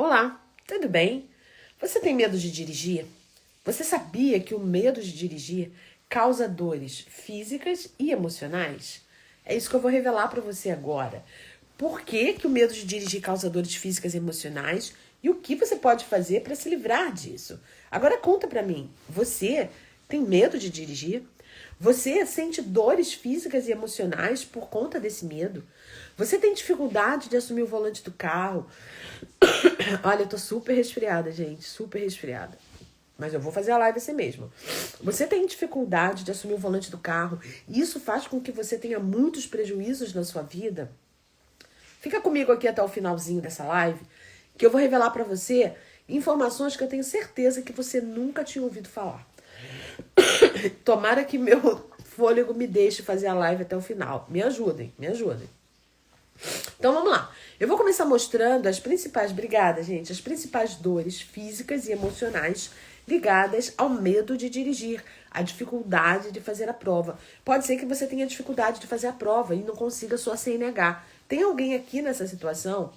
Olá, tudo bem? Você tem medo de dirigir? Você sabia que o medo de dirigir causa dores físicas e emocionais? É isso que eu vou revelar para você agora. Por que que o medo de dirigir causa dores físicas e emocionais e o que você pode fazer para se livrar disso? Agora conta para mim, você tem medo de dirigir? Você sente dores físicas e emocionais por conta desse medo? Você tem dificuldade de assumir o volante do carro? Olha, eu tô super resfriada, gente. Super resfriada. Mas eu vou fazer a live assim mesmo. Você tem dificuldade de assumir o volante do carro e isso faz com que você tenha muitos prejuízos na sua vida? Fica comigo aqui até o finalzinho dessa live, que eu vou revelar pra você informações que eu tenho certeza que você nunca tinha ouvido falar. Tomara que meu fôlego me deixe fazer a live até o final. Me ajudem, me ajudem. Então vamos lá. Eu vou começar mostrando as principais, obrigada, gente, as principais dores físicas e emocionais ligadas ao medo de dirigir, à dificuldade de fazer a prova. Pode ser que você tenha dificuldade de fazer a prova e não consiga sua CNH. Tem alguém aqui nessa situação?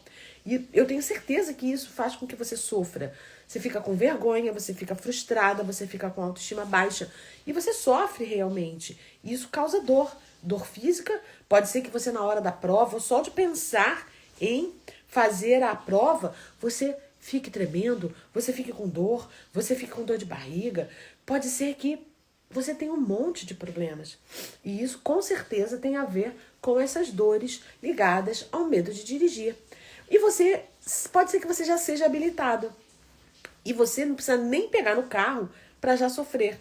E eu tenho certeza que isso faz com que você sofra. Você fica com vergonha, você fica frustrada, você fica com autoestima baixa e você sofre realmente. E isso causa dor. Dor física, pode ser que você na hora da prova, só de pensar em fazer a prova, você fique tremendo, você fique com dor, você fique com dor de barriga. Pode ser que você tenha um monte de problemas. E isso com certeza tem a ver com essas dores ligadas ao medo de dirigir. E você, pode ser que você já seja habilitado. E você não precisa nem pegar no carro para já sofrer.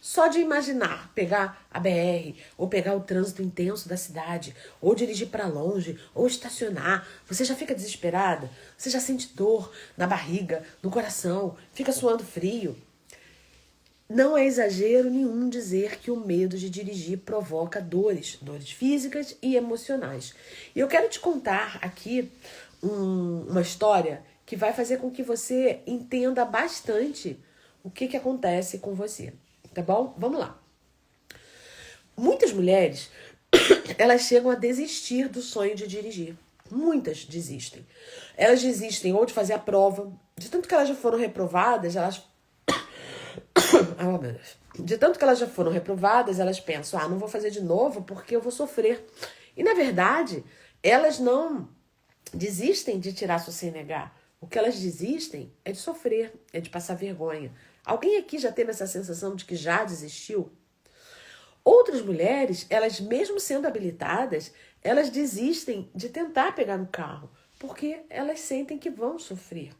Só de imaginar pegar a BR, ou pegar o trânsito intenso da cidade, ou dirigir para longe, ou estacionar, você já fica desesperada, você já sente dor na barriga, no coração, fica suando frio. Não é exagero nenhum dizer que o medo de dirigir provoca dores físicas e emocionais. E eu quero te contar aqui uma história que vai fazer com que você entenda bastante o que acontece com você. Tá bom? Vamos lá. Muitas mulheres, elas chegam a desistir do sonho de dirigir. Muitas desistem. Elas desistem ou de fazer a prova, de tanto que elas já foram reprovadas, elas... Oh, meu Deus. De tanto que elas já foram reprovadas, elas pensam, não vou fazer de novo porque eu vou sofrer. E, na verdade, elas não desistem de tirar sua CNH. O que elas desistem é de sofrer, é de passar vergonha. Alguém aqui já teve essa sensação de que já desistiu? Outras mulheres, elas mesmo sendo habilitadas, elas desistem de tentar pegar no carro, porque elas sentem que vão sofrer.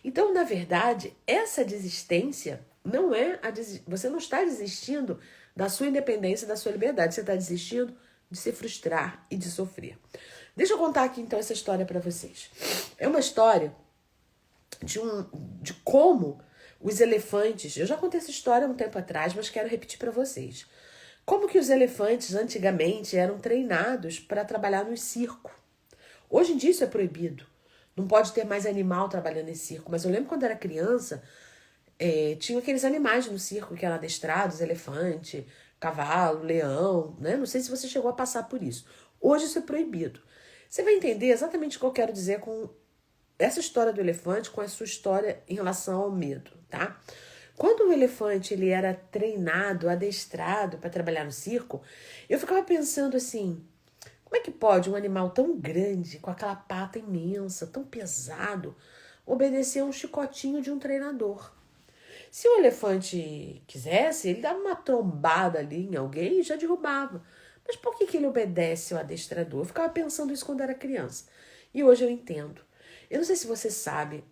Então, na verdade, essa desistência não é você não está desistindo da sua independência, da sua liberdade, você está desistindo de se frustrar e de sofrer. Deixa eu contar aqui então essa história para vocês. É uma história de como os elefantes, eu já contei essa história há um tempo atrás, mas quero repetir para vocês. Como que os elefantes antigamente eram treinados para trabalhar no circo. Hoje em dia isso é proibido. Não pode ter mais animal trabalhando em circo. Mas eu lembro quando era criança, tinha aqueles animais no circo que eram adestrados, elefante, cavalo, leão, né? Não sei se você chegou a passar por isso. Hoje isso é proibido. Você vai entender exatamente o que eu quero dizer com essa história do elefante, com a sua história em relação ao medo, tá? Quando o elefante ele era treinado, adestrado para trabalhar no circo, eu ficava pensando assim, como é que pode um animal tão grande, com aquela pata imensa, tão pesado, obedecer a um chicotinho de um treinador? Se o elefante quisesse, ele dava uma trombada ali em alguém e já derrubava. Mas por que ele obedece ao adestrador? Eu ficava pensando isso quando era criança. E hoje eu entendo. Eu não sei se você sabe,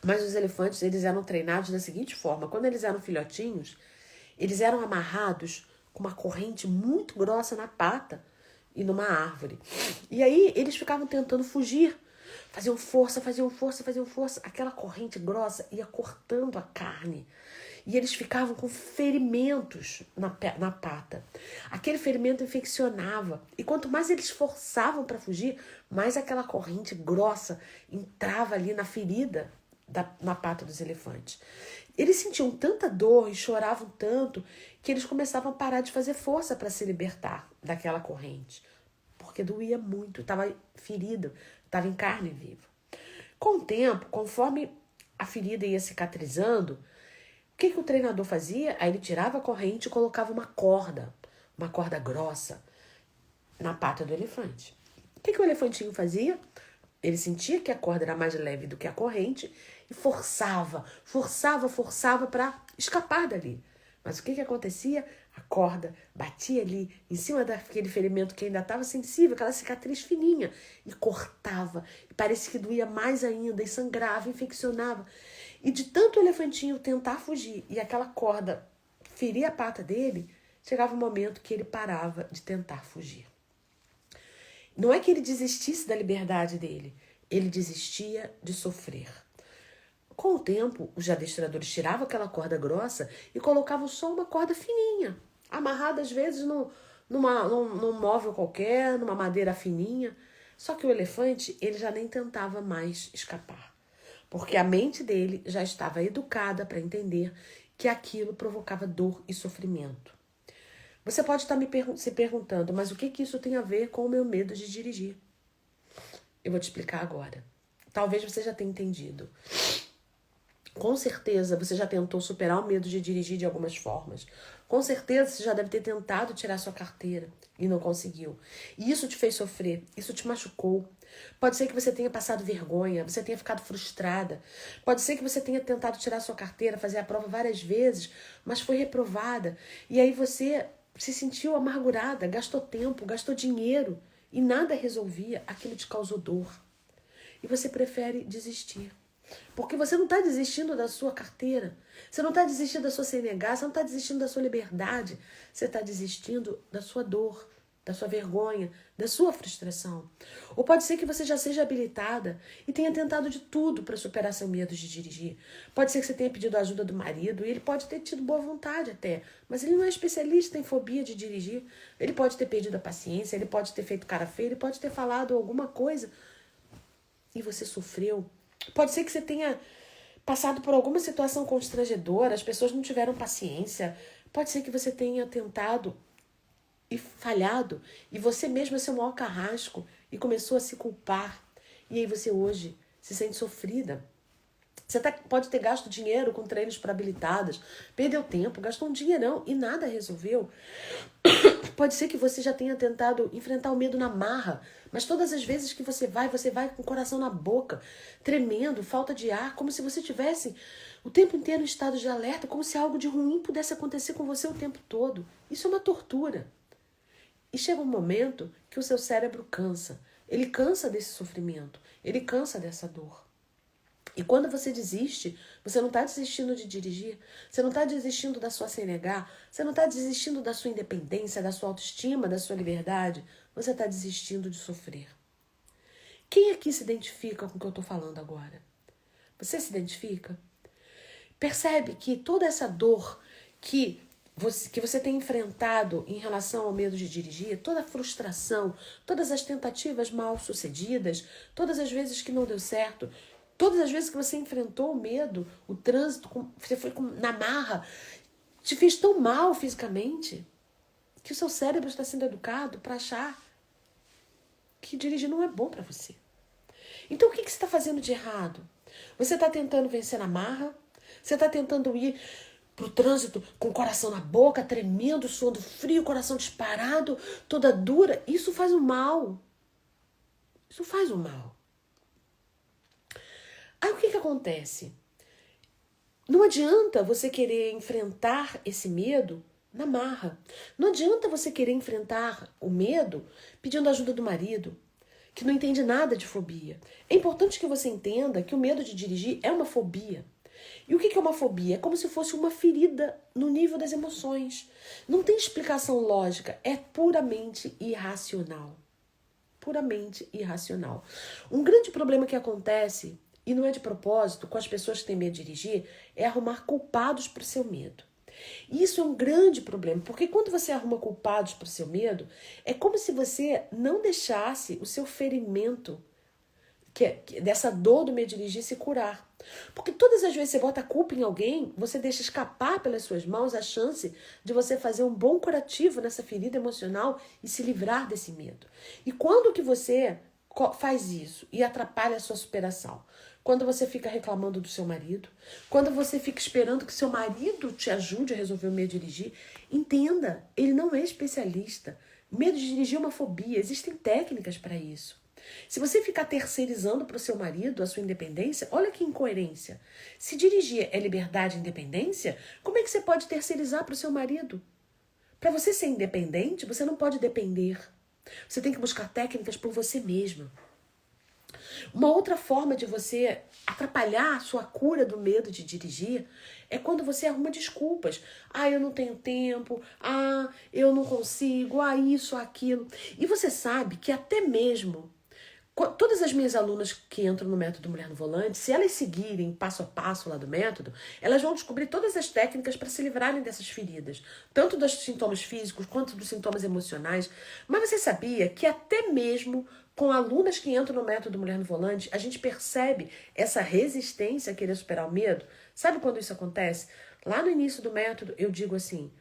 mas os elefantes eles eram treinados da seguinte forma. Quando eles eram filhotinhos, eles eram amarrados com uma corrente muito grossa na pata e numa árvore. E aí eles ficavam tentando fugir. Faziam força, faziam força, faziam força. Aquela corrente grossa ia cortando a carne. E eles ficavam com ferimentos na pata. Aquele ferimento infeccionava. E quanto mais eles forçavam para fugir, mais aquela corrente grossa entrava ali na ferida na pata dos elefantes. Eles sentiam tanta dor e choravam tanto que eles começavam a parar de fazer força para se libertar daquela corrente. Porque doía muito, estava ferido, estava em carne viva. Com o tempo, conforme a ferida ia cicatrizando, o que o treinador fazia? Aí ele tirava a corrente e colocava uma corda grossa, na pata do elefante. O que o elefantinho fazia? Ele sentia que a corda era mais leve do que a corrente e forçava para escapar dali. Mas o que acontecia? A corda batia ali em cima daquele ferimento que ainda estava sensível, aquela cicatriz fininha, e cortava. E parecia que doía mais ainda, e sangrava, infeccionava. E de tanto o elefantinho tentar fugir e aquela corda ferir a pata dele, chegava um momento que ele parava de tentar fugir. Não é que ele desistisse da liberdade dele, ele desistia de sofrer. Com o tempo, os adestradores tiravam aquela corda grossa e colocavam só uma corda fininha, amarrada às vezes num móvel qualquer, numa madeira fininha. Só que o elefante, ele já nem tentava mais escapar, porque a mente dele já estava educada para entender que aquilo provocava dor e sofrimento. Você pode estar se perguntando, mas o que isso tem a ver com o meu medo de dirigir? Eu vou te explicar agora. Talvez você já tenha entendido. Com certeza você já tentou superar o medo de dirigir de algumas formas. Com certeza você já deve ter tentado tirar sua carteira e não conseguiu. E isso te fez sofrer, isso te machucou. Pode ser que você tenha passado vergonha, você tenha ficado frustrada. Pode ser que você tenha tentado tirar sua carteira, fazer a prova várias vezes, mas foi reprovada. E aí você se sentiu amargurada, gastou tempo, gastou dinheiro e nada resolvia, aquilo te causou dor. E você prefere desistir. Porque você não está desistindo da sua carteira, você não está desistindo da sua CNH, você não está desistindo da sua liberdade, você está desistindo da sua dor, da sua vergonha, da sua frustração. Ou pode ser que você já seja habilitada e tenha tentado de tudo para superar seu medo de dirigir. Pode ser que você tenha pedido a ajuda do marido e ele pode ter tido boa vontade até, mas ele não é especialista em fobia de dirigir. Ele pode ter perdido a paciência, ele pode ter feito cara feia, ele pode ter falado alguma coisa e você sofreu. Pode ser que você tenha passado por alguma situação constrangedora, as pessoas não tiveram paciência. Pode ser que você tenha tentado e falhado, e você mesmo é seu maior carrasco e começou a se culpar. E aí você hoje se sente sofrida. Você pode ter gasto dinheiro com treinos para habilitadas, perdeu tempo, gastou um dinheirão e nada resolveu. Pode ser que você já tenha tentado enfrentar o medo na marra, mas todas as vezes que você vai com o coração na boca, tremendo, falta de ar, como se você tivesse o tempo inteiro em estado de alerta, como se algo de ruim pudesse acontecer com você o tempo todo. Isso é uma tortura. E chega um momento que o seu cérebro cansa. Ele cansa desse sofrimento, ele cansa dessa dor. E quando você desiste, você não está desistindo de dirigir, você não está desistindo da sua CNH, você não está desistindo da sua independência, da sua autoestima, da sua liberdade, você está desistindo de sofrer. Quem aqui se identifica com o que eu estou falando agora? Você se identifica? Percebe que toda essa dor que você tem enfrentado em relação ao medo de dirigir, toda a frustração, todas as tentativas mal sucedidas, todas as vezes que não deu certo, todas as vezes que você enfrentou o medo, o trânsito, você foi na marra, te fez tão mal fisicamente que o seu cérebro está sendo educado para achar que dirigir não é bom para você. Então o que você está fazendo de errado? Você está tentando vencer na marra? Você está tentando ir pro trânsito com o coração na boca, tremendo, suando frio, coração disparado, toda dura? Isso faz um mal. Isso faz um mal. Aí o que acontece? Não adianta você querer enfrentar esse medo na marra. Não adianta você querer enfrentar o medo pedindo ajuda do marido, que não entende nada de fobia. É importante que você entenda que o medo de dirigir é uma fobia. E o que é uma fobia? É como se fosse uma ferida no nível das emoções. Não tem explicação lógica, é puramente irracional. Puramente irracional. Um grande problema que acontece, e não é de propósito, com as pessoas que têm medo de dirigir, é arrumar culpados para o seu medo. E isso é um grande problema, porque quando você arruma culpados para o seu medo, é como se você não deixasse o seu ferimento, dessa dor do medo de dirigir, se curar. Porque todas as vezes que você bota a culpa em alguém, você deixa escapar pelas suas mãos a chance de você fazer um bom curativo nessa ferida emocional e se livrar desse medo. E quando que você faz isso e atrapalha a sua superação? Quando você fica reclamando do seu marido, quando você fica esperando que seu marido te ajude a resolver o medo de dirigir, entenda, ele não é especialista. Medo de dirigir é uma fobia, existem técnicas para isso. Se você ficar terceirizando para o seu marido a sua independência, olha que incoerência. Se dirigir é liberdade e independência, como é que você pode terceirizar para o seu marido? Para você ser independente, você não pode depender. Você tem que buscar técnicas por você mesma. Uma outra forma de você atrapalhar a sua cura do medo de dirigir é quando você arruma desculpas. Ah, eu não tenho tempo. Ah, eu não consigo. Ah, isso, aquilo. E você sabe que até mesmo todas as minhas alunas que entram no método Mulher no Volante, se elas seguirem passo a passo lá do método, elas vão descobrir todas as técnicas para se livrarem dessas feridas, tanto dos sintomas físicos quanto dos sintomas emocionais. Mas você sabia que até mesmo com alunas que entram no método Mulher no Volante, a gente percebe essa resistência a querer superar o medo? Sabe quando isso acontece? Lá no início do método, eu digo assim: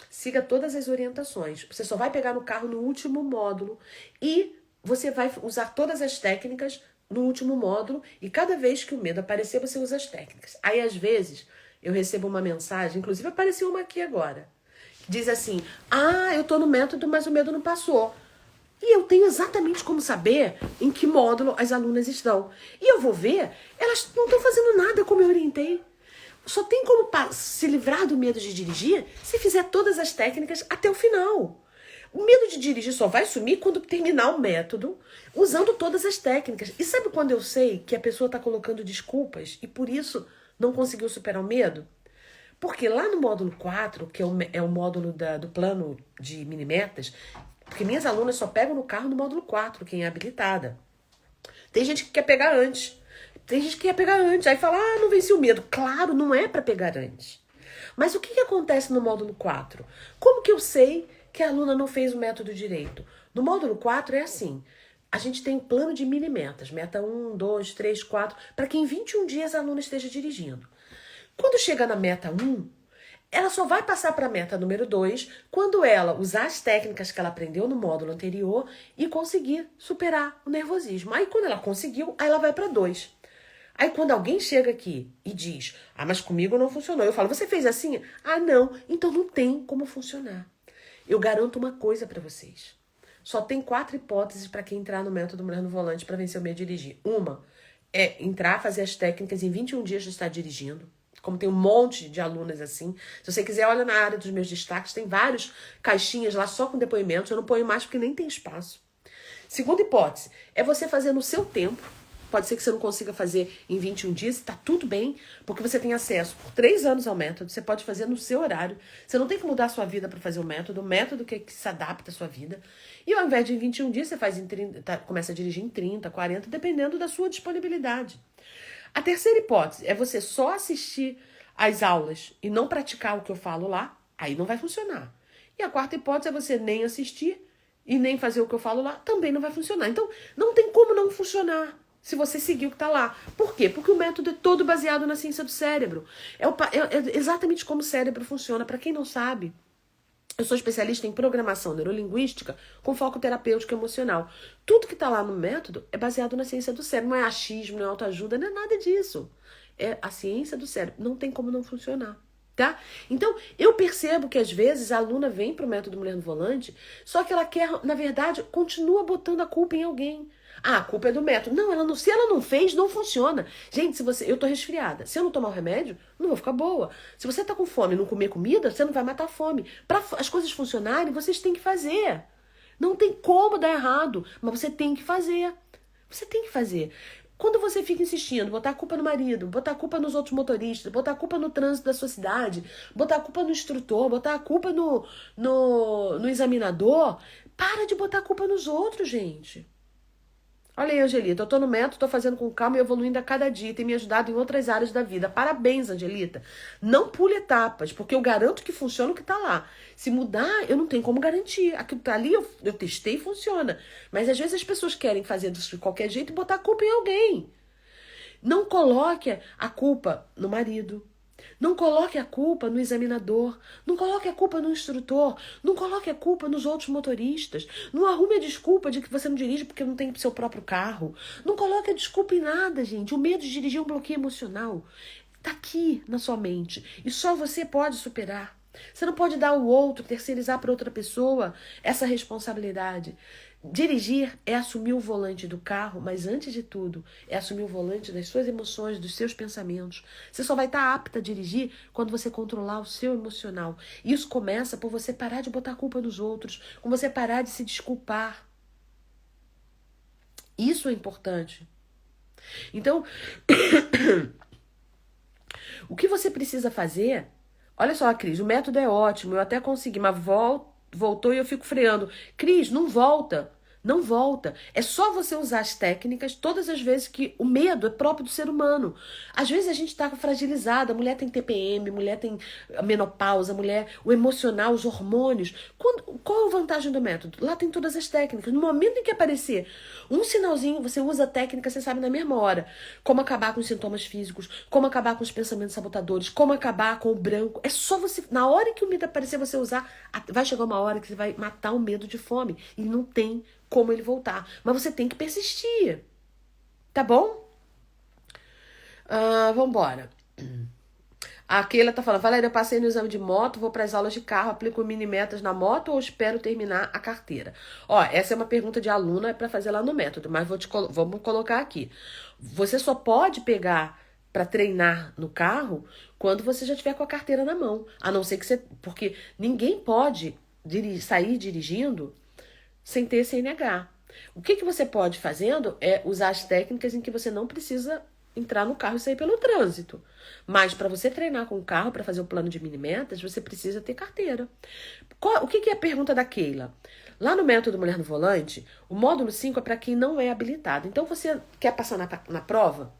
siga todas as orientações. Você só vai pegar no carro no último módulo e você vai usar todas as técnicas no último módulo e cada vez que o medo aparecer, você usa as técnicas. Aí, às vezes, eu recebo uma mensagem, inclusive apareceu uma aqui agora, que diz assim: ah, eu tô no método, mas o medo não passou. E eu tenho exatamente como saber em que módulo as alunas estão. E eu vou ver, elas não estão fazendo nada como eu orientei. Só tem como se livrar do medo de dirigir se fizer todas as técnicas até o final. O medo de dirigir só vai sumir quando terminar o método usando todas as técnicas. E sabe quando eu sei que a pessoa está colocando desculpas e por isso não conseguiu superar o medo? Porque lá no módulo 4, que é o módulo do plano de mini-metas, porque minhas alunas só pegam no carro no módulo 4, quem é habilitada. Tem gente que quer pegar antes. Tem gente que quer pegar antes. Aí fala, ah, não venci o medo. Claro, não é para pegar antes. Mas o que acontece no módulo 4? Como que eu sei que a aluna não fez o método direito? No módulo 4 é assim, a gente tem um plano de mini metas, meta 1, 2, 3, 4, para que em 21 dias a aluna esteja dirigindo. Quando chega na meta 1, ela só vai passar para a meta número 2 quando ela usar as técnicas que ela aprendeu no módulo anterior e conseguir superar o nervosismo. Aí quando ela conseguiu, aí ela vai para 2. Aí quando alguém chega aqui e diz, ah, mas comigo não funcionou, eu falo, você fez assim? Ah, não, então não tem como funcionar. Eu garanto uma coisa para vocês. Só tem 4 hipóteses para quem entrar no método Mulher no Volante para vencer o medo de dirigir. Uma é entrar, fazer as técnicas em 21 dias de estar dirigindo. Como tem um monte de alunas assim. Se você quiser, olha na área dos meus destaques, tem vários caixinhas lá só com depoimentos. Eu não ponho mais porque nem tem espaço. Segunda hipótese é você fazer no seu tempo. Pode ser que você não consiga fazer em 21 dias, tá tudo bem, porque você tem acesso por 3 anos ao método, você pode fazer no seu horário. Você não tem que mudar a sua vida para fazer o método que se adapta à sua vida. E ao invés de em 21 dias, você faz em 30, começa a dirigir em 30, 40, dependendo da sua disponibilidade. A terceira hipótese é você só assistir às aulas e não praticar o que eu falo lá, aí não vai funcionar. E a quarta hipótese é você nem assistir e nem fazer o que eu falo lá, também não vai funcionar. Então, não tem como não funcionar se você seguir o que está lá. Por quê? Porque o método é todo baseado na ciência do cérebro. É exatamente como o cérebro funciona. Para quem não sabe, eu sou especialista em programação neurolinguística com foco terapêutico emocional. Tudo que está lá no método é baseado na ciência do cérebro. Não é achismo, não é autoajuda, não é nada disso. É a ciência do cérebro. Não tem como não funcionar. Tá? Então, eu percebo que às vezes a aluna vem para o método Mulher no Volante, só que ela quer, na verdade, continua botando a culpa em alguém. Ah, a culpa é do método. Não, se ela não fez, não funciona. Gente, eu tô resfriada. Se eu não tomar o remédio, não vou ficar boa. Se você tá com fome e não comer comida, você não vai matar a fome. Para as coisas funcionarem, vocês têm que fazer. Não tem como dar errado, mas você tem que fazer. Você tem que fazer. Quando você fica insistindo, botar a culpa no marido, botar a culpa nos outros motoristas, botar a culpa no trânsito da sua cidade, botar a culpa no instrutor, botar a culpa no examinador, para de botar a culpa nos outros, gente. Olha aí, Angelita, eu tô no método, tô fazendo com calma e evoluindo a cada dia, tem me ajudado em outras áreas da vida. Parabéns, Angelita. Não pule etapas, porque eu garanto que funciona o que tá lá. Se mudar, eu não tenho como garantir. Aquilo que tá ali, eu testei e funciona. Mas às vezes as pessoas querem fazer disso de qualquer jeito e botar a culpa em alguém. Não coloque a culpa no marido. Não coloque a culpa no examinador, não coloque a culpa no instrutor, não coloque a culpa nos outros motoristas, não arrume a desculpa de que você não dirige porque não tem seu próprio carro. Não coloque a desculpa em nada, gente. O medo de dirigir é um bloqueio emocional. Está aqui na sua mente e só você pode superar. Você não pode dar ao outro, terceirizar para outra pessoa essa responsabilidade. Dirigir é assumir o volante do carro, mas antes de tudo, é assumir o volante das suas emoções, dos seus pensamentos. Você só vai estar apta a dirigir quando você controlar o seu emocional. Isso começa por você parar de botar a culpa nos outros, com você parar de se desculpar. Isso é importante. Então, o que você precisa fazer... Olha só, Cris, o método é ótimo, eu até consegui, mas voltou e eu fico freando. Cris, não volta. Não volta. É só você usar as técnicas todas as vezes que o medo é próprio do ser humano. Às vezes a gente está fragilizada. A mulher tem TPM, mulher tem menopausa, mulher, o emocional, os hormônios. Qual é a vantagem do método? Lá tem todas as técnicas. No momento em que aparecer um sinalzinho, você usa a técnica, você sabe na mesma hora como acabar com os sintomas físicos, como acabar com os pensamentos sabotadores, como acabar com o branco. É só você, na hora que o medo aparecer, você usar. Vai chegar uma hora que você vai matar o medo de fome. E não tem como ele voltar. Mas você tem que persistir. Tá bom? Vambora. A Keila tá falando, Valéria, eu passei no exame de moto, vou para as aulas de carro, aplico mini metas na moto ou espero terminar a carteira? Ó, essa é uma pergunta de aluna para fazer lá no método, mas vamos colocar aqui. Você só pode pegar para treinar no carro quando você já tiver com a carteira na mão. A não ser que você... Porque ninguém pode sair dirigindo sem ter CNH. O que você pode fazendo é usar as técnicas em que você não precisa entrar no carro e sair pelo trânsito. Mas para você treinar com o carro, para fazer o plano de mini metas, você precisa ter carteira. O que é a pergunta da Keila? Lá no método Mulher no Volante, o módulo 5 é para quem não é habilitado. Então, você quer passar na prova?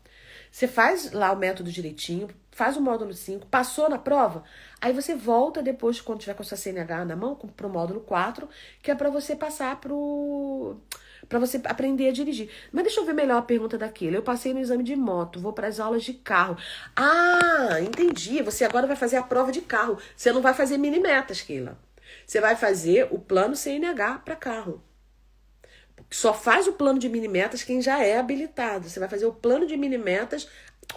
Você faz lá o método direitinho, faz o módulo 5, passou na prova, aí você volta depois, quando tiver com a sua CNH na mão, pro módulo 4, que é para você passar para você aprender a dirigir. Mas deixa eu ver melhor a pergunta daquele. Eu passei no exame de moto, vou para as aulas de carro. Ah, entendi. Você agora vai fazer a prova de carro. Você não vai fazer mini metas, Keila. Você vai fazer o plano CNH para carro. Só faz o plano de mini metas quem já é habilitado. Você vai fazer o plano de mini metas,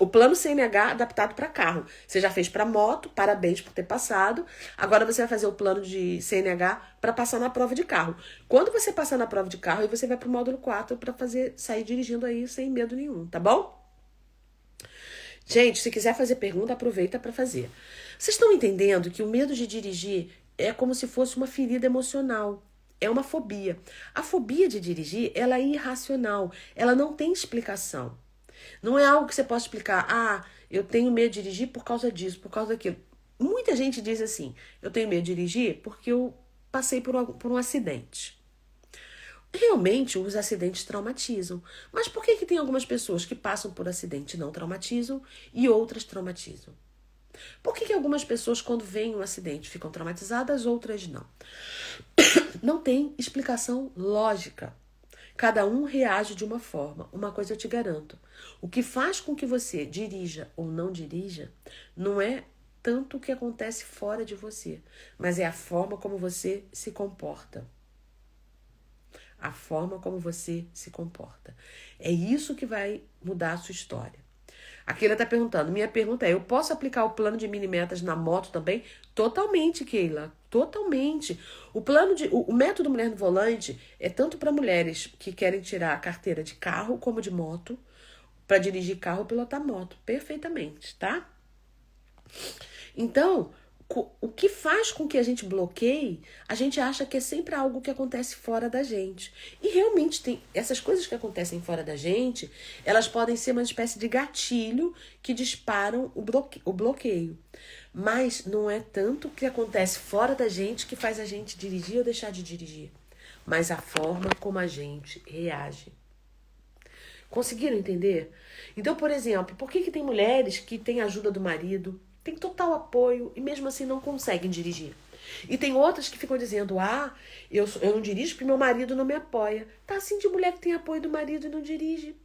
o plano CNH adaptado para carro. Você já fez para moto, parabéns por ter passado. Agora você vai fazer o plano de CNH para passar na prova de carro. Quando você passar na prova de carro, aí você vai para o módulo 4 para sair dirigindo aí sem medo nenhum, tá bom? Gente, se quiser fazer pergunta, aproveita para fazer. Vocês estão entendendo que o medo de dirigir é como se fosse uma ferida emocional. É uma fobia. A fobia de dirigir, ela é irracional. Ela não tem explicação. Não é algo que você possa explicar. Ah, eu tenho medo de dirigir por causa disso, por causa daquilo. Muita gente diz assim, eu tenho medo de dirigir porque eu passei por um acidente. Realmente, os acidentes traumatizam. Mas por que tem algumas pessoas que passam por acidente e não traumatizam e outras traumatizam? Por que algumas pessoas, quando veem um acidente, ficam traumatizadas, outras não? Não tem explicação lógica. Cada um reage de uma forma. Uma coisa eu te garanto. O que faz com que você dirija ou não dirija não é tanto o que acontece fora de você, mas é a forma como você se comporta. A forma como você se comporta. É isso que vai mudar a sua história. A Keila está perguntando. Minha pergunta é, eu posso aplicar o plano de mini metas na moto também? Totalmente, Keila. Totalmente. O método Mulher no Volante é tanto para mulheres que querem tirar a carteira de carro como de moto, para dirigir carro ou pilotar moto. Perfeitamente, tá? Então, o que faz com que a gente bloqueie, a gente acha que é sempre algo que acontece fora da gente. E realmente tem essas coisas que acontecem fora da gente, elas podem ser uma espécie de gatilho que disparam o bloqueio. Mas não é tanto o que acontece fora da gente que faz a gente dirigir ou deixar de dirigir, mas a forma como a gente reage. Conseguiram entender? Então, por exemplo, por que tem mulheres que têm ajuda do marido, tem total apoio e mesmo assim não conseguem dirigir? E tem outras que ficam dizendo, eu não dirijo porque meu marido não me apoia. Tá assim de mulher que tem apoio do marido e não dirige.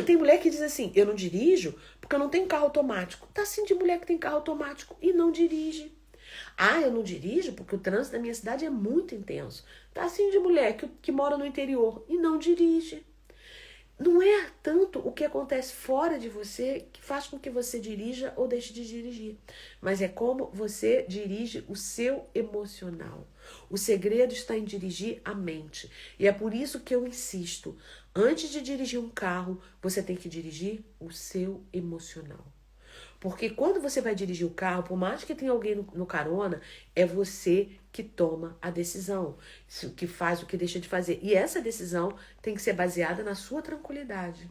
Tem mulher que diz assim, eu não dirijo porque eu não tenho carro automático. Tá assim de mulher que tem carro automático e não dirige. Ah, eu não dirijo porque o trânsito da minha cidade é muito intenso. Tá assim de mulher que mora no interior e não dirige. Não é tanto o que acontece fora de você que faz com que você dirija ou deixe de dirigir, mas é como você dirige o seu emocional. O segredo está em dirigir a mente. E é por isso que eu insisto, antes de dirigir um carro, você tem que dirigir o seu emocional. Porque quando você vai dirigir o carro, por mais que tenha alguém no carona, é você que toma a decisão, que faz o que deixa de fazer. E essa decisão tem que ser baseada na sua tranquilidade.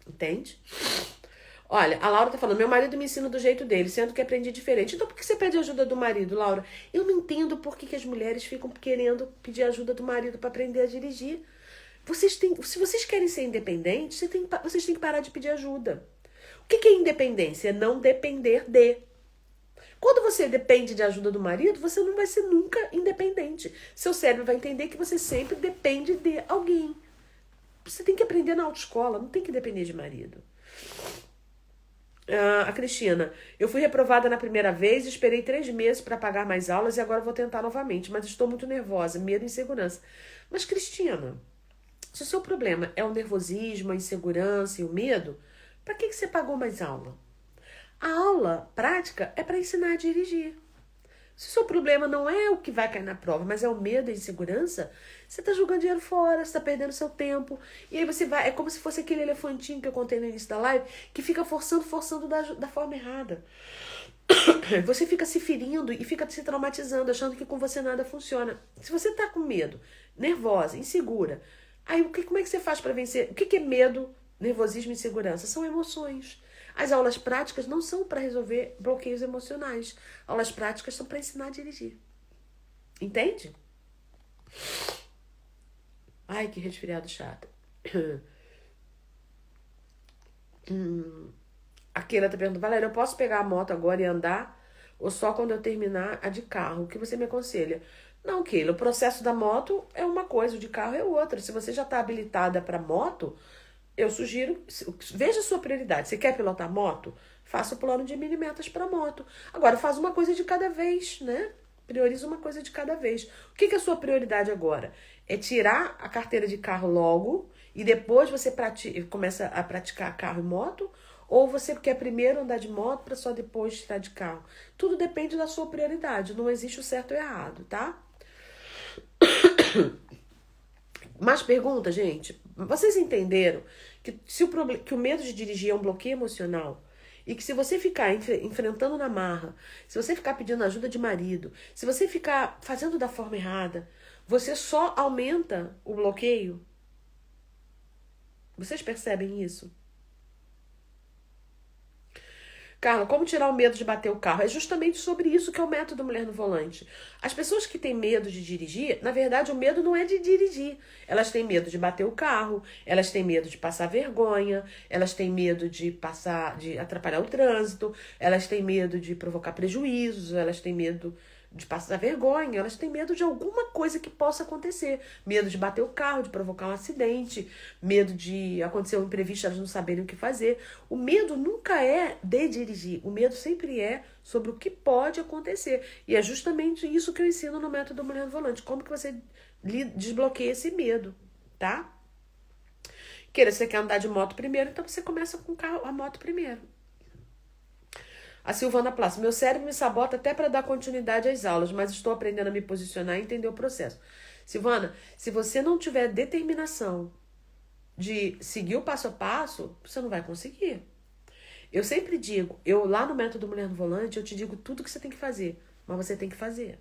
Entende? Olha, a Laura tá falando, meu marido me ensina do jeito dele, sendo que aprendi diferente. Então por que você pede ajuda do marido, Laura? Eu não entendo por que as mulheres ficam querendo pedir ajuda do marido para aprender a dirigir. Se vocês querem ser independentes, vocês têm que parar de pedir ajuda. O que é independência? É não depender de. Quando você depende de ajuda do marido, você não vai ser nunca independente. Seu cérebro vai entender que você sempre depende de alguém. Você tem que aprender na autoescola, não tem que depender de marido. A Cristina, eu fui reprovada na primeira vez, esperei 3 meses para pagar mais aulas e agora vou tentar novamente, mas estou muito nervosa, medo e insegurança. Mas, Cristina, se o seu problema é o nervosismo, a insegurança e o medo, para que você pagou mais aula? A aula prática é para ensinar a dirigir. Se o seu problema não é o que vai cair na prova, mas é o medo e a insegurança, você está jogando dinheiro fora, você está perdendo seu tempo. E aí você vai, é como se fosse aquele elefantinho que eu contei no início da live, que fica forçando da forma errada. Você fica se ferindo e fica se traumatizando, achando que com você nada funciona. Se você está com medo, nervosa, insegura, aí como é que você faz para vencer? O que é medo, nervosismo e insegurança? São emoções. As aulas práticas não são para resolver bloqueios emocionais. Aulas práticas são para ensinar a dirigir. Entende? Ai, que resfriado chato. A Keila tá perguntando, Valéria, eu posso pegar a moto agora e andar? Ou só quando eu terminar a de carro? O que você me aconselha? Não, Keila, o processo da moto é uma coisa, o de carro é outra. Se você já está habilitada para moto, eu sugiro, veja a sua prioridade. Você quer pilotar moto? Faça o plano de milimetros para moto. Agora, faz uma coisa de cada vez, né? Prioriza uma coisa de cada vez. O que é a sua prioridade agora? É tirar a carteira de carro logo e depois você começa a praticar carro e moto? Ou você quer primeiro andar de moto para só depois tirar de carro? Tudo depende da sua prioridade. Não existe o certo ou errado, tá? Mais perguntas, gente? Vocês entenderam que o medo de dirigir é um bloqueio emocional? E que se você ficar enfrentando na marra, se você ficar pedindo ajuda de marido, se você ficar fazendo da forma errada, você só aumenta o bloqueio? Vocês percebem isso? Carla, como tirar o medo de bater o carro? É justamente sobre isso que é o método Mulher no Volante. As pessoas que têm medo de dirigir, na verdade, o medo não é de dirigir. Elas têm medo de bater o carro, elas têm medo de passar vergonha, elas têm medo de atrapalhar o trânsito, elas têm medo de provocar prejuízos, elas têm medo de passar vergonha, elas têm medo de alguma coisa que possa acontecer. Medo de bater o carro, de provocar um acidente, medo de acontecer um imprevisto, elas não saberem o que fazer. O medo nunca é de dirigir, o medo sempre é sobre o que pode acontecer. E é justamente isso que eu ensino no método Mulher no Volante, como que você desbloqueia esse medo, tá? Você quer andar de moto primeiro, então você começa com a moto primeiro. A Silvana Plácio, meu cérebro me sabota até para dar continuidade às aulas, mas estou aprendendo a me posicionar e entender o processo. Silvana, se você não tiver determinação de seguir o passo a passo, você não vai conseguir. Eu sempre digo, lá no método Mulher no Volante, eu te digo tudo que você tem que fazer, mas você tem que fazer.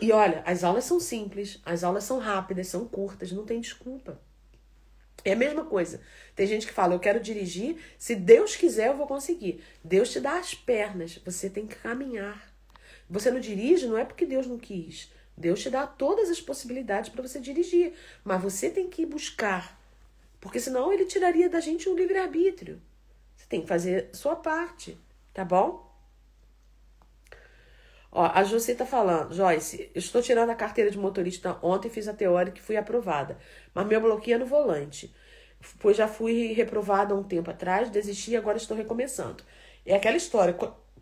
E olha, as aulas são simples, as aulas são rápidas, são curtas, não tem desculpa. É a mesma coisa. Tem gente que fala, eu quero dirigir, se Deus quiser eu vou conseguir. Deus te dá as pernas, você tem que caminhar. Você não dirige, não é porque Deus não quis. Deus te dá todas as possibilidades para você dirigir, mas você tem que ir buscar, porque senão ele tiraria da gente um livre-arbítrio. Você tem que fazer a sua parte, tá bom? Ó, a José tá falando, Joyce, eu estou tirando a carteira de motorista ontem, fiz a teórica e fui aprovada, mas meu bloqueio é no volante. pois já fui reprovada há um tempo atrás, desisti e agora estou recomeçando. É aquela história,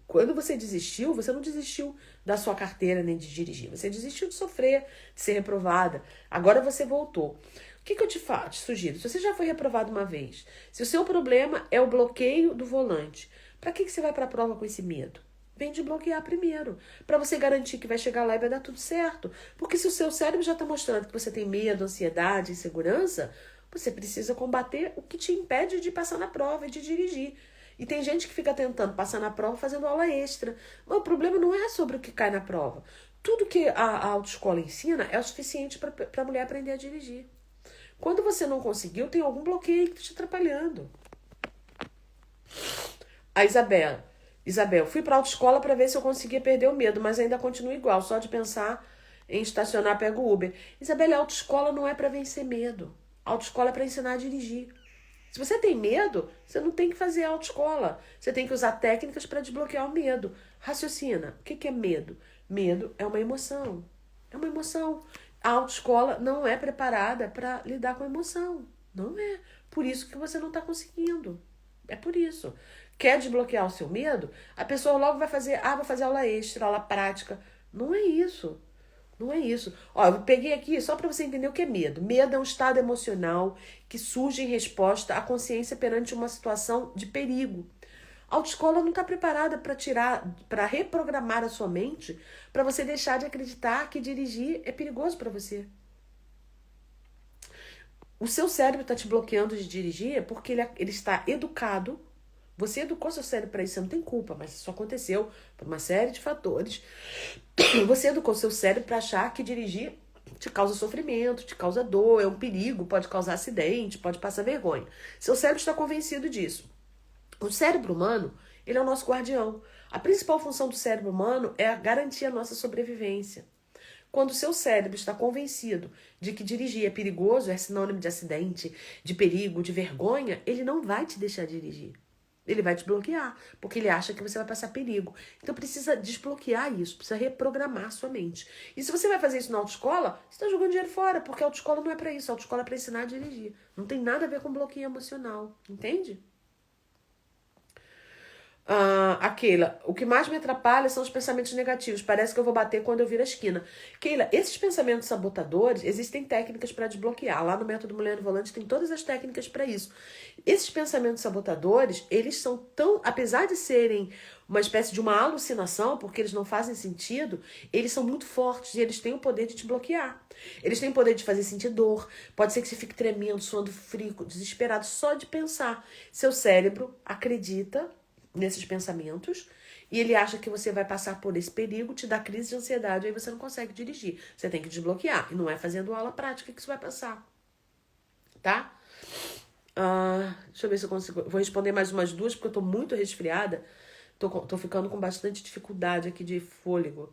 quando você desistiu, você não desistiu da sua carteira nem de dirigir, você desistiu de sofrer, de ser reprovada. Agora você voltou. O que eu te sugiro? Se você já foi reprovado uma vez, se o seu problema é o bloqueio do volante, para que você vai para a prova com esse medo? Vem desbloquear primeiro, para você garantir que vai chegar lá e vai dar tudo certo. Porque se o seu cérebro já está mostrando que você tem medo, ansiedade, insegurança, você precisa combater o que te impede de passar na prova e de dirigir. E tem gente que fica tentando passar na prova fazendo aula extra. Mas o problema não é sobre o que cai na prova. Tudo que a autoescola ensina é o suficiente para a mulher aprender a dirigir. Quando você não conseguiu, tem algum bloqueio que está te atrapalhando. A Isabel, fui para a autoescola para ver se eu conseguia perder o medo, mas ainda continuo igual. Só de pensar em estacionar, pego o Uber. Isabel, a autoescola não é para vencer medo. A autoescola é para ensinar a dirigir. Se você tem medo, você não tem que fazer autoescola. Você tem que usar técnicas para desbloquear o medo. Raciocina. O que é medo? Medo é uma emoção. É uma emoção. A autoescola não é preparada para lidar com a emoção. Não é. Por isso que você não está conseguindo. É por isso. Quer desbloquear o seu medo? A pessoa logo vai fazer, vou fazer aula extra, aula prática. Não é isso. Não é isso. Ó, eu peguei aqui só para você entender o que é medo. Medo é um estado emocional que surge em resposta à consciência perante uma situação de perigo. A autoescola não está preparada para reprogramar a sua mente para você deixar de acreditar que dirigir é perigoso para você. O seu cérebro está te bloqueando de dirigir porque ele está educado. Você educou seu cérebro para isso, você não tem culpa, mas isso aconteceu por uma série de fatores. Você educou seu cérebro para achar que dirigir te causa sofrimento, te causa dor, é um perigo, pode causar acidente, pode passar vergonha. Seu cérebro está convencido disso. O cérebro humano, ele é o nosso guardião. A principal função do cérebro humano é garantir a nossa sobrevivência. Quando o seu cérebro está convencido de que dirigir é perigoso, é sinônimo de acidente, de perigo, de vergonha, ele não vai te deixar dirigir. Ele vai te bloquear, porque ele acha que você vai passar perigo. Então precisa desbloquear isso, precisa reprogramar sua mente. E se você vai fazer isso na autoescola, você está jogando dinheiro fora, porque a autoescola não é para isso. A autoescola é para ensinar a dirigir. Não tem nada a ver com bloqueio emocional, entende? Keila, o que mais me atrapalha são os pensamentos negativos. Parece que eu vou bater quando eu vir a esquina. Keila, esses pensamentos sabotadores, existem técnicas para desbloquear. Lá no Método Mulher no Volante tem todas as técnicas para isso. Esses pensamentos sabotadores, eles são tão, apesar de serem uma espécie de uma alucinação, porque eles não fazem sentido, eles são muito fortes e eles têm o poder de te bloquear. Eles têm o poder de fazer sentir dor. Pode ser que você fique tremendo, suando frio, desesperado só de pensar. Seu cérebro acredita nesses pensamentos, e ele acha que você vai passar por esse perigo, te dá crise de ansiedade, aí você não consegue dirigir. Você tem que desbloquear, e não é fazendo aula prática que isso vai passar. Tá? Deixa eu ver se eu consigo. Vou responder mais umas duas, porque eu tô muito resfriada. Tô ficando com bastante dificuldade aqui de fôlego.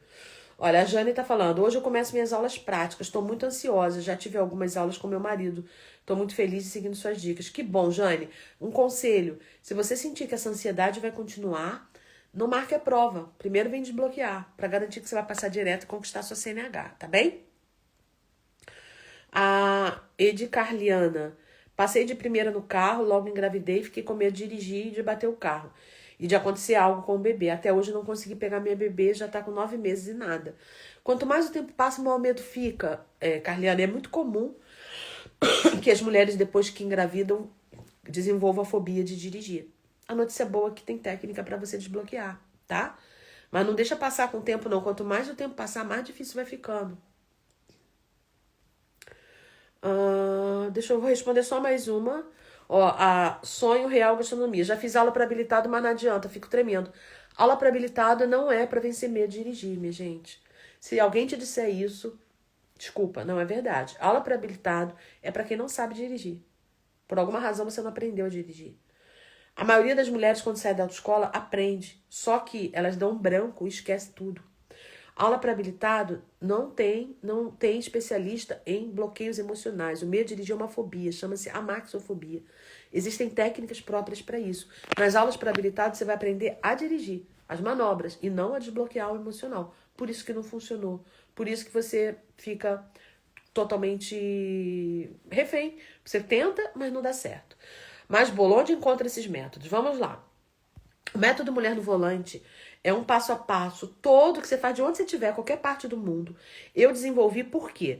Olha, a Jane tá falando, hoje eu começo minhas aulas práticas, estou muito ansiosa, já tive algumas aulas com meu marido, estou muito feliz e seguindo suas dicas. Que bom, Jane. Um conselho, se você sentir que essa ansiedade vai continuar, não marque a prova. Primeiro vem desbloquear, para garantir que você vai passar direto e conquistar sua CNH, tá bem? A Carliana, passei de primeira no carro, logo engravidei, fiquei com medo de dirigir e de bater o carro. E de acontecer algo com o bebê. Até hoje não consegui pegar minha bebê, já tá com 9 meses e nada. Quanto mais o tempo passa, maior o medo fica. Carliana, é muito comum que as mulheres, depois que engravidam, desenvolvam a fobia de dirigir. A notícia boa é que tem técnica para você desbloquear, tá? Mas não deixa passar com o tempo, não. Quanto mais o tempo passar, mais difícil vai ficando. Vou responder só mais uma. Sonho real gastronomia. Já fiz aula para habilitado, mas não adianta, fico tremendo. Aula para habilitado não é para vencer medo de dirigir, minha gente. Se alguém te disser isso, desculpa, não é verdade. Aula para habilitado é para quem não sabe dirigir. Por alguma razão você não aprendeu a dirigir. A maioria das mulheres, quando sai da autoescola, aprende. Só que elas dão um branco e esquece tudo. Aula para habilitado não tem especialista em bloqueios emocionais. O medo de dirigir é uma fobia, chama-se amaxofobia. Existem técnicas próprias para isso. Nas aulas para habilitado você vai aprender a dirigir as manobras e não a desbloquear o emocional. Por isso que não funcionou. Por isso que você fica totalmente refém. Você tenta, mas não dá certo. Mas, Bolo, onde encontra esses métodos? Vamos lá. O método Mulher no Volante é um passo a passo, todo que você faz de onde você estiver, qualquer parte do mundo. Eu desenvolvi por quê?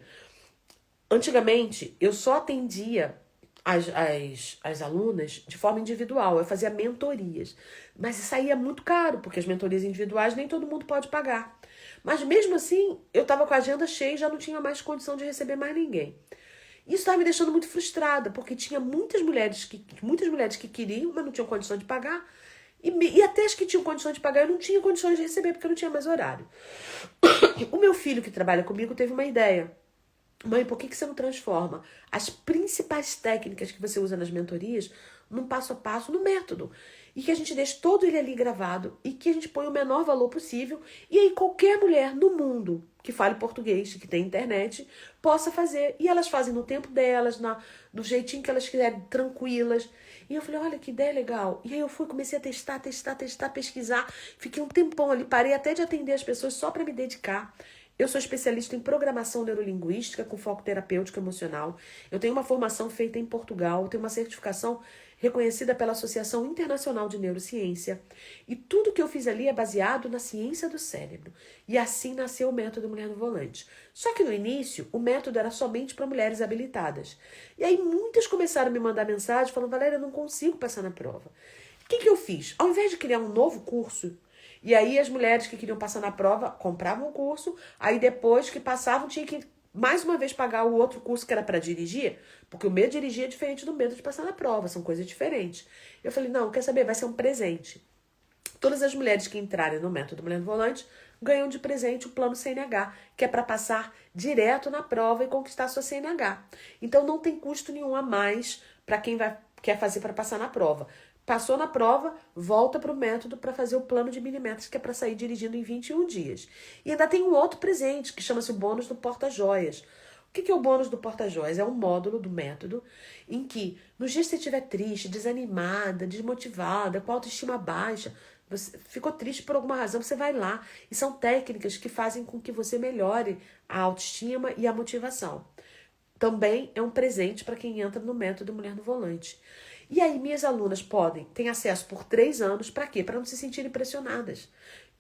Antigamente, eu só atendia as alunas de forma individual, eu fazia mentorias. Mas isso aí é muito caro, porque as mentorias individuais nem todo mundo pode pagar. Mas mesmo assim, eu estava com a agenda cheia e já não tinha mais condição de receber mais ninguém. Isso estava me deixando muito frustrada, porque tinha muitas mulheres que queriam, mas não tinham condição de pagar. E até as que tinham condições de pagar, eu não tinha condições de receber, porque eu não tinha mais horário. O meu filho que trabalha comigo teve uma ideia. Mãe, por que você não transforma as principais técnicas que você usa nas mentorias num passo a passo, no método? E que a gente deixe todo ele ali gravado e que a gente põe o menor valor possível. E aí qualquer mulher no mundo que fale português, que tem internet, possa fazer. E elas fazem no tempo delas, do jeitinho que elas quiserem, tranquilas. E eu falei, olha que ideia legal. E aí eu comecei a testar, pesquisar. Fiquei um tempão ali, parei até de atender as pessoas só para me dedicar. Eu sou especialista em programação neurolinguística com foco terapêutico emocional. Eu tenho uma formação feita em Portugal, tenho uma certificação reconhecida pela Associação Internacional de Neurociência. E tudo que eu fiz ali é baseado na ciência do cérebro. E assim nasceu o método Mulher no Volante. Só que no início, o método era somente para mulheres habilitadas. E aí muitas começaram a me mandar mensagem falando, Valéria, eu não consigo passar na prova. O que eu fiz? Ao invés de criar um novo curso, e aí as mulheres que queriam passar na prova compravam o curso, aí depois que passavam tinha que mais uma vez pagar o outro curso que era para dirigir, porque o medo de dirigir é diferente do medo de passar na prova, são coisas diferentes. Eu falei, não, quer saber, vai ser um presente. Todas as mulheres que entrarem no método Mulher no Volante ganham de presente o plano CNH, que é para passar direto na prova e conquistar a sua CNH. Então não tem custo nenhum a mais para quem quer fazer para passar na prova. Passou na prova, volta para o método para fazer o plano de milimetros, que é para sair dirigindo em 21 dias. E ainda tem um outro presente, que chama-se o bônus do porta-joias. O que é o bônus do porta-joias? É um módulo do método em que, nos dias que você estiver triste, desanimada, desmotivada, com a autoestima baixa, você ficou triste por alguma razão, você vai lá. E são técnicas que fazem com que você melhore a autoestima e a motivação. Também é um presente para quem entra no método Mulher no Volante. E aí minhas alunas têm acesso por 3 anos, para quê? Para não se sentirem pressionadas.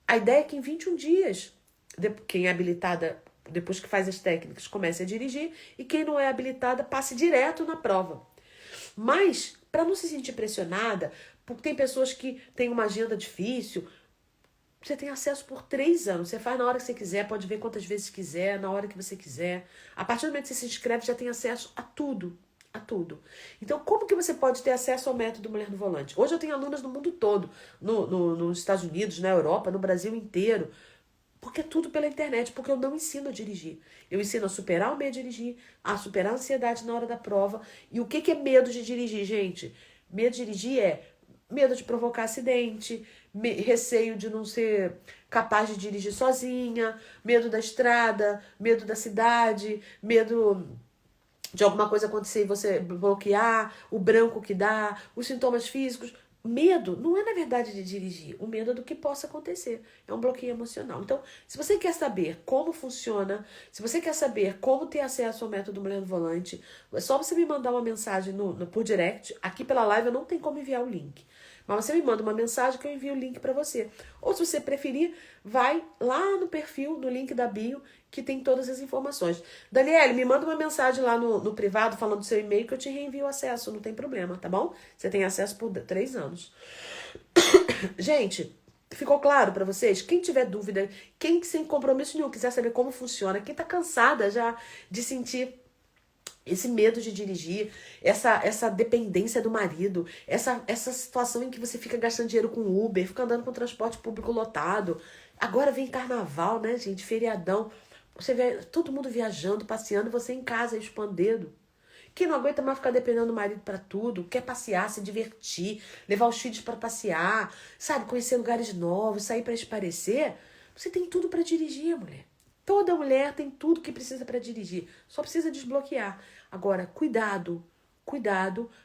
A ideia é que em 21 dias, quem é habilitada, depois que faz as técnicas, comece a dirigir, e quem não é habilitada passe direto na prova. Mas, para não se sentir pressionada, porque tem pessoas que têm uma agenda difícil, você tem acesso por 3 anos. Você faz na hora que você quiser, pode ver quantas vezes quiser, na hora que você quiser. A partir do momento que você se inscreve, já tem acesso a tudo. A tudo. Então, como que você pode ter acesso ao método Mulher no Volante? Hoje eu tenho alunas no mundo todo, nos Estados Unidos, na Europa, no Brasil inteiro, porque é tudo pela internet, porque eu não ensino a dirigir. Eu ensino a superar o medo de dirigir, a superar a ansiedade na hora da prova. E o que é medo de dirigir, gente? Medo de dirigir é medo de provocar acidente, receio de não ser capaz de dirigir sozinha, medo da estrada, medo da cidade, medo de alguma coisa acontecer e você bloquear, o branco que dá, os sintomas físicos. Medo não é, na verdade, de dirigir. O medo é do que possa acontecer. É um bloqueio emocional. Então, se você quer saber como funciona, se você quer saber como ter acesso ao método Mulher no Volante, é só você me mandar uma mensagem por direct. Aqui pela live eu não tenho como enviar o link. Mas você me manda uma mensagem que eu envio o link para você. Ou se você preferir, vai lá no perfil, no link da bio, que tem todas as informações. Daniele, me manda uma mensagem lá no privado falando do seu e-mail que eu te reenvio o acesso, não tem problema, tá bom? Você tem acesso por 3 anos. Gente, ficou claro para vocês? Quem tiver dúvida, quem sem compromisso nenhum quiser saber como funciona, quem tá cansada já de sentir esse medo de dirigir, essa dependência do marido, essa situação em que você fica gastando dinheiro com Uber, fica andando com transporte público lotado. Agora vem carnaval, né, gente? Feriadão. Você vê todo mundo viajando, passeando, você em casa expande o dedo. Quem não aguenta mais ficar dependendo do marido para tudo, quer passear, se divertir, levar os filhos para passear, sabe, conhecer lugares novos, sair para espairecer, você tem tudo para dirigir, mulher. Toda mulher tem tudo que precisa para dirigir. Só precisa desbloquear. Agora, cuidado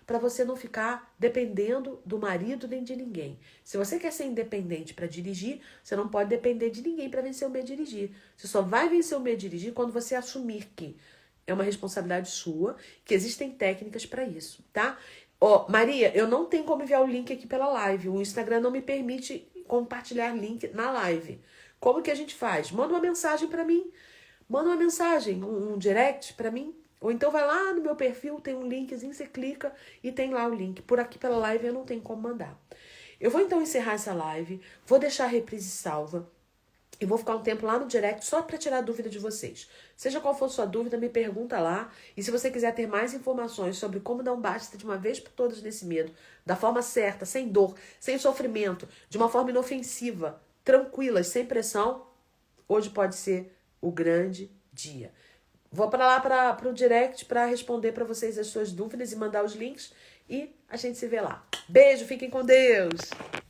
para você não ficar dependendo do marido nem de ninguém. Se você quer ser independente para dirigir, você não pode depender de ninguém para vencer o medo de dirigir. Você só vai vencer o medo de dirigir quando você assumir que é uma responsabilidade sua, que existem técnicas para isso, tá? Ó, Maria, eu não tenho como enviar o link aqui pela live. O Instagram não me permite compartilhar link na live. Como que a gente faz? Manda uma mensagem para mim. Manda uma mensagem, um direct para mim. Ou então vai lá no meu perfil, tem um linkzinho, você clica e tem lá o link. Por aqui pela live eu não tenho como mandar. Eu vou então encerrar essa live, vou deixar a reprise salva. E vou ficar um tempo lá no direct só para tirar a dúvida de vocês. Seja qual for a sua dúvida, me pergunta lá. E se você quiser ter mais informações sobre como dar um basta de uma vez por todas nesse medo, da forma certa, sem dor, sem sofrimento, de uma forma inofensiva, tranquila, sem pressão, hoje pode ser o grande dia. Vou para lá para o direct para responder para vocês as suas dúvidas e mandar os links. E a gente se vê lá. Beijo, fiquem com Deus!